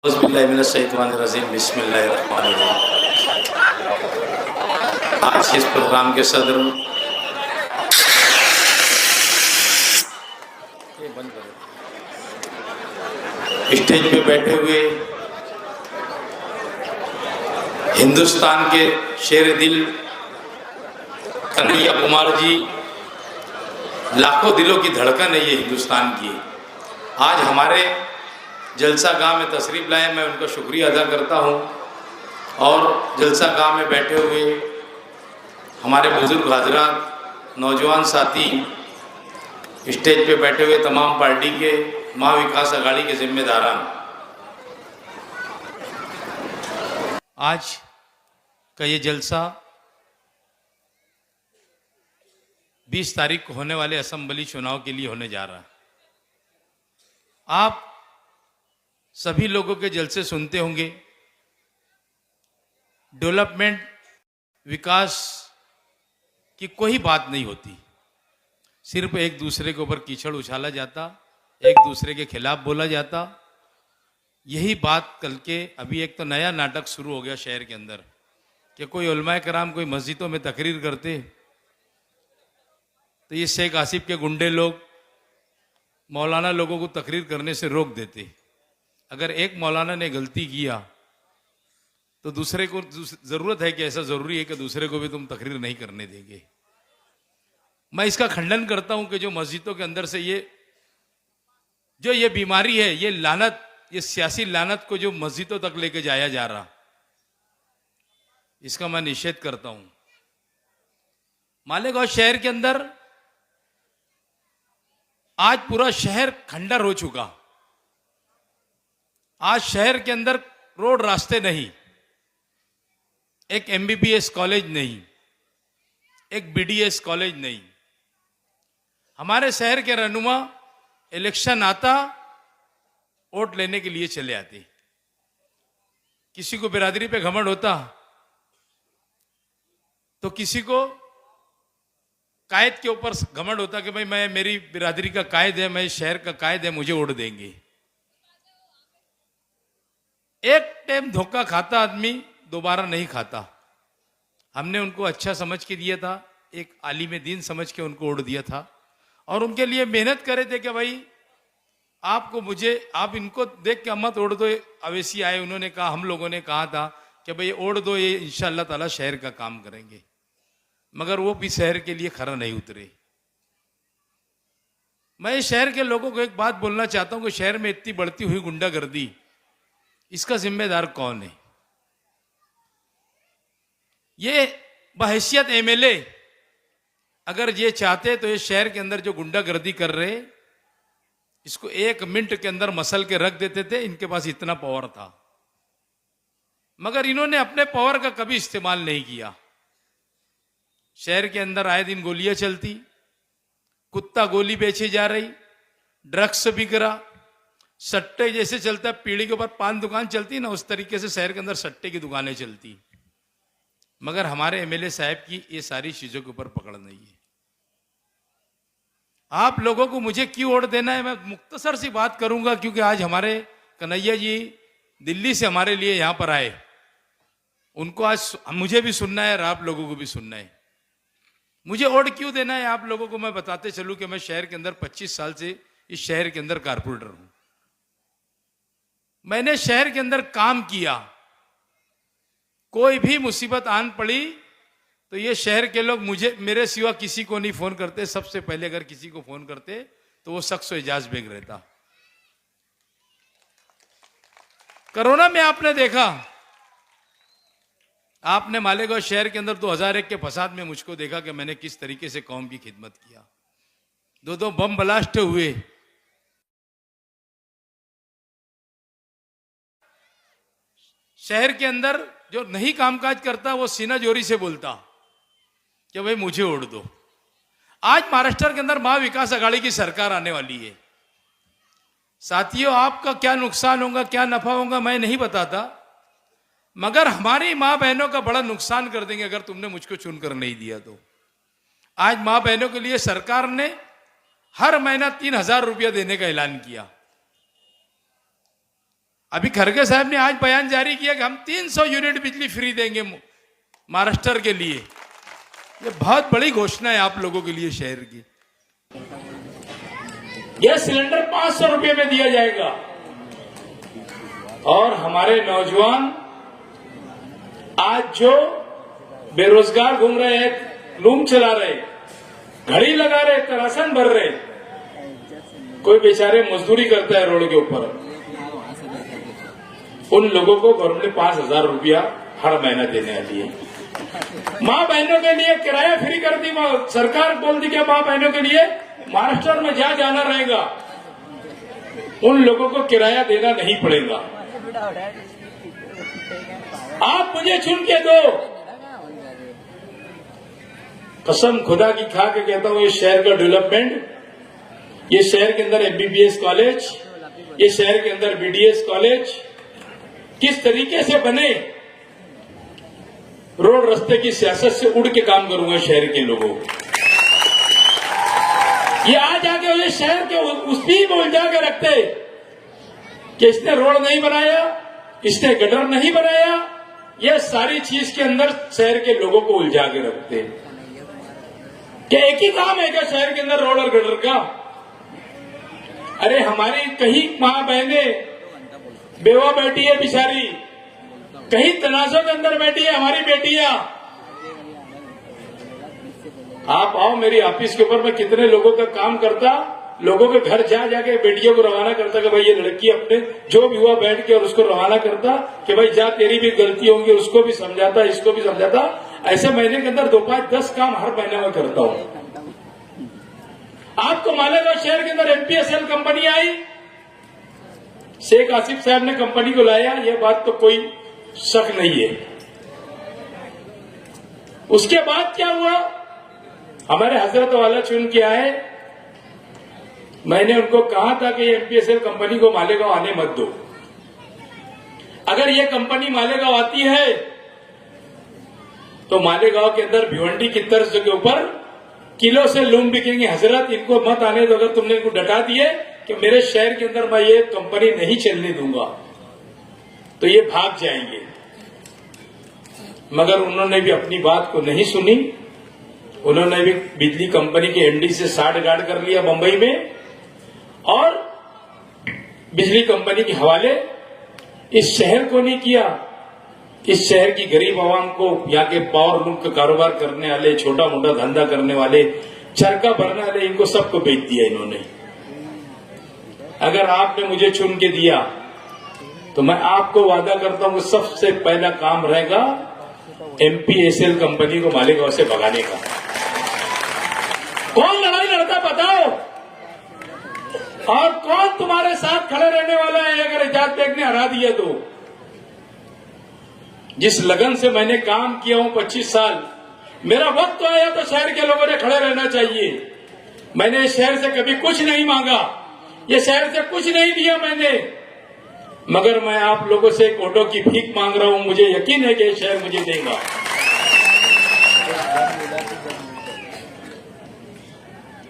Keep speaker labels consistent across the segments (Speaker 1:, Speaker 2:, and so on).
Speaker 1: बिस्मिल्लाहिर्रहमानिर्रहीम। आज इस प्रोग्राम के सदर स्टेज पे बैठे हुए हिंदुस्तान के शेर दिल कन्हैया कुमार जी, लाखों दिलों की धड़कन है ये हिंदुस्तान की। आज हमारे जलसा गांव में तशरीफ लाए, मैं उनका शुक्रिया अदा करता हूं। और जलसा गांव में बैठे हुए हमारे बुजुर्ग हजरात, नौजवान साथी, स्टेज पे बैठे हुए तमाम पार्टी के महाविकास अघाड़ी के जिम्मेदारान, आज का ये जलसा 20 तारीख को होने वाले असेंबली चुनाव के लिए होने जा रहा है। आप सभी लोगों के जलसे सुनते होंगे। डेवलपमेंट, विकास की कोई बात नहीं होती, सिर्फ एक दूसरे के ऊपर कीचड़ उछाला जाता, एक दूसरे के खिलाफ बोला जाता। यही बात कल के अभी एक तो नया नाटक शुरू हो गया शहर के अंदर कि कोई उलमाए कराम कोई मस्जिदों में तकरीर करते तो ये शेख आसिफ के गुंडे लोग मौलाना लोगों को तकरीर करने से रोक देते। अगर एक मौलाना ने गलती किया तो दूसरे को जरूरत है कि ऐसा जरूरी है कि दूसरे को भी तुम तकरीर नहीं करने देंगे। मैं इसका खंडन करता हूं कि जो मस्जिदों के अंदर से ये बीमारी है, ये लानत, ये सियासी लानत को जो मस्जिदों तक लेके जाया जा रहा, इसका मैं निषेध करता हूं। मालेगांव शहर के अंदर आज पूरा शहर खंडर हो चुका। आज शहर के अंदर रोड रास्ते नहीं, एक एमबीबीएस कॉलेज नहीं, एक बीडीएस कॉलेज नहीं। हमारे शहर के रहनुमा इलेक्शन आता, वोट लेने के लिए चले आते। किसी को बिरादरी पे घमंड होता तो किसी को कायद के ऊपर घमंड होता कि भाई मैं, मेरी बिरादरी का कायद है, मैं शहर का कायद है, मुझे वोट देंगे। एक टाइम धोखा खाता आदमी दोबारा नहीं खाता। हमने उनको अच्छा समझ के दिया था, एक आलिम दीन समझ के उनको वोट दिया था और उनके लिए मेहनत करे थे कि भाई आपको मुझे, आप इनको देख के मत वोट दो। अवैसी आए, उन्होंने कहा, हम लोगों ने कहा था कि भाई वोट दो, ये इंशाअल्लाह ताला शहर का काम करेंगे, मगर वो भी शहर के लिए खरा नहीं उतरे। मैं शहर के लोगों को एक बात बोलना चाहता हूं कि शहर में इतनी बढ़ती हुई गुंडागर्दी, इसका जिम्मेदार कौन है? ये बहैसियत एमएलए अगर ये चाहते तो ये शहर के अंदर जो गुंडागर्दी कर रहे, इसको 1 मिनट के अंदर मसल के रख देते थे। इनके पास इतना पावर था, मगर इन्होंने अपने पावर का कभी इस्तेमाल नहीं किया। शहर के अंदर आए दिन गोलियां चलती, कुत्ता गोली बेची जा रही, ड्रग्स बिक रहा, सट्टे जैसे चलता है, पीढ़ी के ऊपर पान दुकान चलती ना, उस तरीके से शहर के अंदर सट्टे की दुकानें चलती। मगर हमारे एमएलए साहब की ये सारी चीजों के ऊपर पकड़ नहीं है। आप लोगों को मुझे क्यों वोट देना है, मैं मुख्तसर सी बात करूंगा, क्योंकि आज हमारे कन्हैया जी दिल्ली से हमारे लिए यहां पर आए। उनको आज मुझे भी सुनना है और आप लोगों को भी सुनना है। मुझे वोट क्यों देना है आप लोगों को मैं बताते चलूं कि मैं शहर के अंदर 25 साल से इस शहर के अंदर कारपोरेटर हूं। मैंने शहर के अंदर काम किया। कोई भी मुसीबत आन पड़ी तो ये शहर के लोग मुझे, मेरे सिवा किसी को नहीं फोन करते। सबसे पहले अगर किसी को फोन करते तो वो शख्स एजाज बेग रहता। कोरोना में आपने देखा, आपने मालेगांव शहर के अंदर 2001 के फसाद में मुझको देखा कि मैंने किस तरीके से कौम की खिदमत किया। 2 बम ब्लास्ट हुए, शहर के अंदर जो नहीं कामकाज करता वो सीना जोरी से बोलता कि भाई मुझे वोट दो। आज महाराष्ट्र के अंदर महाविकास अघाड़ी की सरकार आने वाली है। साथियों, आपका क्या नुकसान होगा, क्या नफा होगा मैं नहीं बताता, मगर हमारी मां बहनों का बड़ा नुकसान कर देंगे अगर तुमने मुझको चुनकर नहीं दिया तो। आज मां बहनों के लिए सरकार ने हर महीना 3000 रुपया देने का ऐलान किया। अभी खड़गे साहब ने आज बयान जारी किया कि हम 300 यूनिट बिजली फ्री देंगे महाराष्ट्र के लिए। ये बहुत बड़ी घोषणा है आप लोगों के लिए शहर की। गैस सिलेंडर 500 रुपए में दिया जाएगा और हमारे नौजवान आज जो बेरोजगार घूम रहे हैं, लूम चला रहे, घड़ी लगा रहे, तरासन भर रहे, कोई बेचारे मजदूरी करता है रोड के ऊपर, उन लोगों को गवर्नमेंट ने 5,000 रुपया हर महीना देने वाली है। माँ बहनों के लिए किराया फ्री कर दी, सरकार बोल दी कि माँ बहनों के लिए महाराष्ट्र में जहां जाना रहेगा उन लोगों को किराया देना नहीं पड़ेगा। आप मुझे चुन के दो, कसम खुदा की खा के कहता हूं, ये शहर का डेवलपमेंट, ये शहर के अंदर MBBS कॉलेज, ये शहर के अंदर BDS कॉलेज किस तरीके से बने, रोड रास्ते की सियासत से उड़ के काम करूंगा शहर के लोगों। ये आज आके ये शहर के उसकी में उलझा के रखते कि इसने रोड नहीं बनाया, इसने गटर नहीं बनाया, ये सारी चीज के अंदर शहर के लोगों को उलझा के रखते कि एक ही काम है क्या शहर के अंदर रोड और गटर का। अरे हमारी कहीं मां बहने बेवा बैठी है बेचारी, कहीं तनाजों के अंदर बैठी है हमारी बेटियां। आप आओ मेरी ऑफिस के ऊपर, मैं कितने लोगों का काम करता, लोगों के घर जा जाके बेटियों को रवाना करता कि भाई ये लड़की अपने जो भी हुआ बैठ के और उसको रवाना करता कि भाई जा तेरी भी गलती होंगी, उसको भी समझाता, इसको भी समझाता। ऐसे महीने के अंदर 2-5-10 काम हर महीने में करता हूं। आपको मालेगांव शहर के अंदर MPSL कंपनी आई, शेख आसिफ साहब ने कंपनी को लाया, ये बात तो कोई शक नहीं है। उसके बाद क्या हुआ, हमारे हजरत वाला चुन के आए, मैंने उनको कहा था कि MPSL कंपनी को मालेगांव आने मत दो। अगर ये कंपनी मालेगांव आती है तो मालेगांव के अंदर भिवंडी की तर्ज के ऊपर किलो से लूम बिकेंगे। हजरत इनको मत आने दो, अगर तुमने इनको डटा दिए कि मेरे शहर के अंदर मैं ये कंपनी नहीं चलने दूंगा तो ये भाग जाएंगे। मगर उन्होंने भी अपनी बात को नहीं सुनी, उन्होंने भी बिजली कंपनी के MD से साठ-गांठ कर लिया मुंबई में और बिजली कंपनी के हवाले इस शहर को नहीं किया। इस शहर की गरीब आवाम को, यहाँ के पावर लूम का कारोबार करने वाले, छोटा मोटा धंधा करने वाले, चरखा भरने वाले, इनको सबको बेच दिया इन्होंने। अगर आपने मुझे चुन के दिया तो मैं आपको वादा करता हूं कि सबसे पहला काम रहेगा MPSL कंपनी को मालेगांव से भगाने का। कौन लड़ाई लड़ता बताओ, और कौन तुम्हारे साथ खड़े रहने वाला है अगर एजाज बेग ने हरा दिया तो। जिस लगन से मैंने काम किया हूं 25 साल, मेरा वक्त तो आया तो शहर के लोगों ने खड़े रहना चाहिए। मैंने शहर से कभी कुछ नहीं मांगा, ये शहर से कुछ नहीं दिया मैंने, मगर मैं आप लोगों से एक ऑटो की भीख मांग रहा हूं। मुझे यकीन है कि ये शहर मुझे देगा।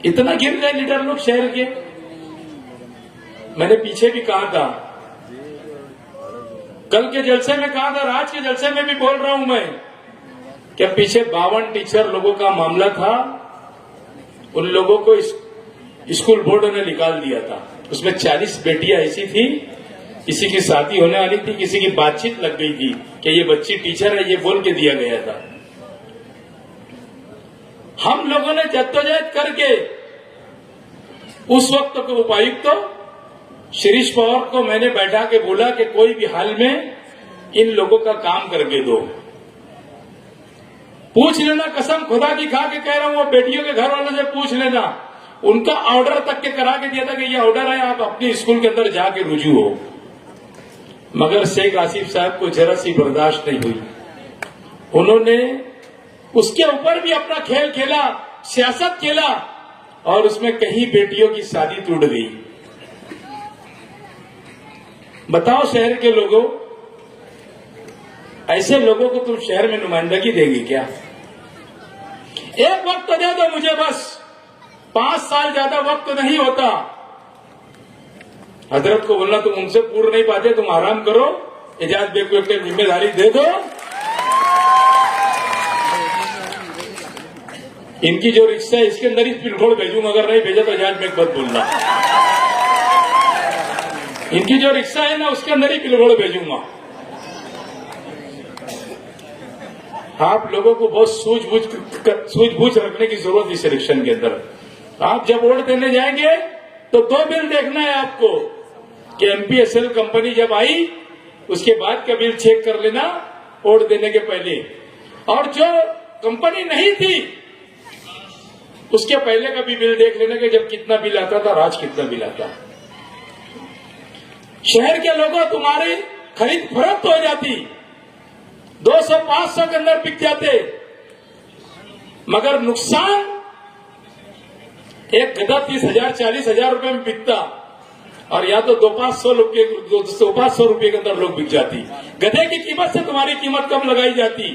Speaker 1: इतना गिर गए लीडर लोग शहर के। मैंने पीछे भी कहा था, कल के जलसे में कहा था, आज के जलसे में भी बोल रहा हूं मैं कि पीछे 52 टीचर लोगों का मामला था, उन लोगों को स्कूल बोर्ड ने निकाल दिया था। उसमें 40 बेटियां ऐसी थी, किसी की शादी होने वाली थी, किसी की बातचीत लग गई थी कि ये बच्ची टीचर है, ये बोल के दिया गया था। हम लोगों ने जद्दोजहद करके उस वक्त को उपायुक्त शिरीष पवार को मैंने बैठा के बोला कि कोई भी हाल में इन लोगों का काम करके दो। पूछ लेना, कसम खुदा की खा के कह रहा हूं, वो बेटियों के घर वालों से पूछ लेना, उनका ऑर्डर तक के करा के दिया था कि ये ऑर्डर है, आप अपने स्कूल के अंदर जाके रुजू हो। मगर शेख आसिफ साहब को जरा सी बर्दाश्त नहीं हुई। उन्होंने उसके ऊपर भी अपना खेल खेला, सियासत खेला, और उसमें कहीं बेटियों की शादी टूट गई। बताओ शहर के लोगों, ऐसे लोगों को तुम शहर में नुमाइंदगी देगी क्या? एक वक्त दे दो मुझे, बस 5 साल ज्यादा वक्त नहीं होता। हजरत को बोलना तुम उनसे पूर्ण नहीं पाते, तुम आराम करो, एजाज बेग को एक जिम्मेदारी दे दो। इनकी जो रिक्शा है इसके अंदर ही पिलखोड़ भेजूंगा, अगर नहीं भेजा तो एजाज बेग मत बोलना। इनकी जो रिक्शा है ना उसके अंदर ही पिलखोड़ भेजूंगा। आप लोगों को बहुत सूझबूझ रखने की जरूरत है इस इलेक्शन के अंदर। आप जब वोट देने जाएंगे तो 2 बिल देखना है आपको कि एमपीएसएल कंपनी जब आई उसके बाद का बिल चेक कर लेना वोट देने के पहले, और जो कंपनी नहीं थी उसके पहले का भी बिल देख लेना कि जब कितना बिल आता था, राज कितना बिल आता। शहर के लोगों तुम्हारी खरीद फरोख्त हो जाती, 200-500 के अंदर बिक जाते, मगर नुकसान एक गधा 30,000-40,000 रुपए में बिकता, और या तो 200-500 रुपए के अंदर लोग बिक जाती। गधे की कीमत से तुम्हारी कीमत कम लगाई जाती,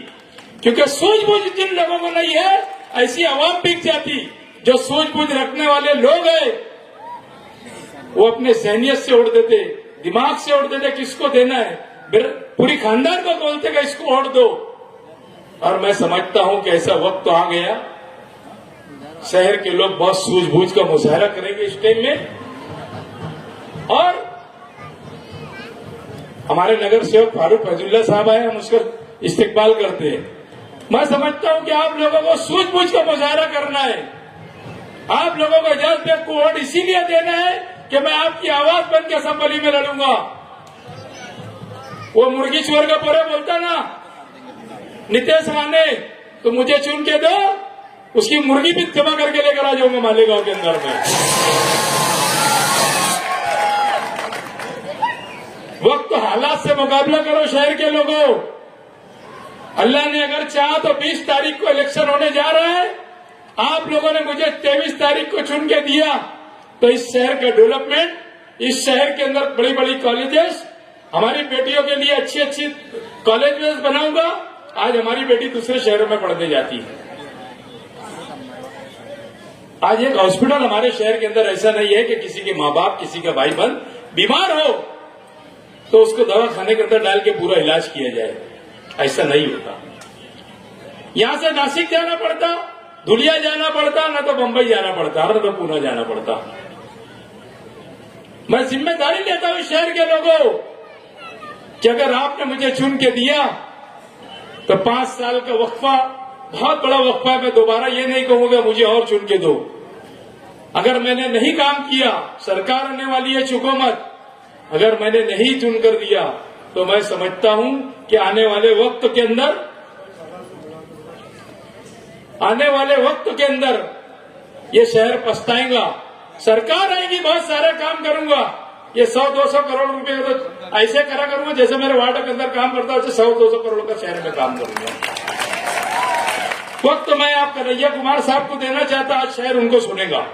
Speaker 1: क्योंकि सूझबूझ जिन लोगों को नहीं है ऐसी आवाम बिक जाती। जो सूझबूझ रखने वाले लोग हैं वो अपने जहनियत से वोट देते, दिमाग से वोट देते, किसको देना है, पूरी खानदान को बोलते कि इसको वोट दो। और मैं समझता हूं कि ऐसा वक्त तो आ गया, शहर के लोग बहुत सूझबूझ का मुजाहरा करेंगे इस टाइम में। और हमारे नगर सेवक फारूक फैजुल्ला साहब आए, हम उसका इस्तेकबाल करते हैं। मैं समझता हूं कि आप लोगों को सूझबूझ का मुजाहरा करना है। आप लोगों को एजाज बेग को वोट इसीलिए देना है कि मैं आपकी आवाज बन के असेंबली में लड़ूंगा। वो मुर्गी चोर का पूरा बोलता ना नितेश राणे, तो मुझे चुन के दो, उसकी मुर्गी भी जमा करके लेकर आ जाऊंगा मालेगांव के अंदर में। वक्त हालात से मुकाबला करो शहर के लोगों। अल्लाह ने अगर चाहा तो 20 तारीख को इलेक्शन होने जा रहा है। आप लोगों ने मुझे 23 तारीख को चुन के दिया, तो इस शहर का डेवलपमेंट, इस शहर के अंदर बड़ी बड़ी कॉलेजेस, हमारी बेटियों के लिए अच्छी अच्छी कॉलेजेस बनाऊंगा। आज हमारी बेटी दूसरे शहरों में पढ़ने जाती है। आज एक हॉस्पिटल हमारे शहर के अंदर ऐसा नहीं है कि किसी के माँ बाप, किसी का भाई बहन बीमार हो तो उसको दवा खाने के अंदर डाल के पूरा इलाज किया जाए, ऐसा नहीं होता। यहां से नासिक जाना पड़ता, धुलिया जाना पड़ता, न तो बंबई जाना पड़ता, न तो पूना जाना पड़ता। मैं जिम्मेदारी लेता हूं शहर के लोगों कि अगर आपने मुझे चुन के दिया तो 5 साल का वक्फा बहुत बड़ा वक्फा है। मैं दोबारा ये नहीं कहूंगा मुझे और चुन के दो। अगर मैंने नहीं काम किया, सरकार आने वाली है, चुको मत। अगर मैंने नहीं चुन कर दिया तो मैं समझता हूं कि आने वाले वक्त के अंदर ये शहर पछताएगा। सरकार आएगी, बहुत सारा काम करूंगा। ये 100-200 करोड़ रुपए तो ऐसे करा करूंगा जैसे मेरे वार्ड के अंदर काम करता है, 100-200 करोड़ का शहर में काम करूंगा। वक्त मैं आप कन्हैया कुमार साहब को देना चाहता, आज शहर उनको सुनेगा।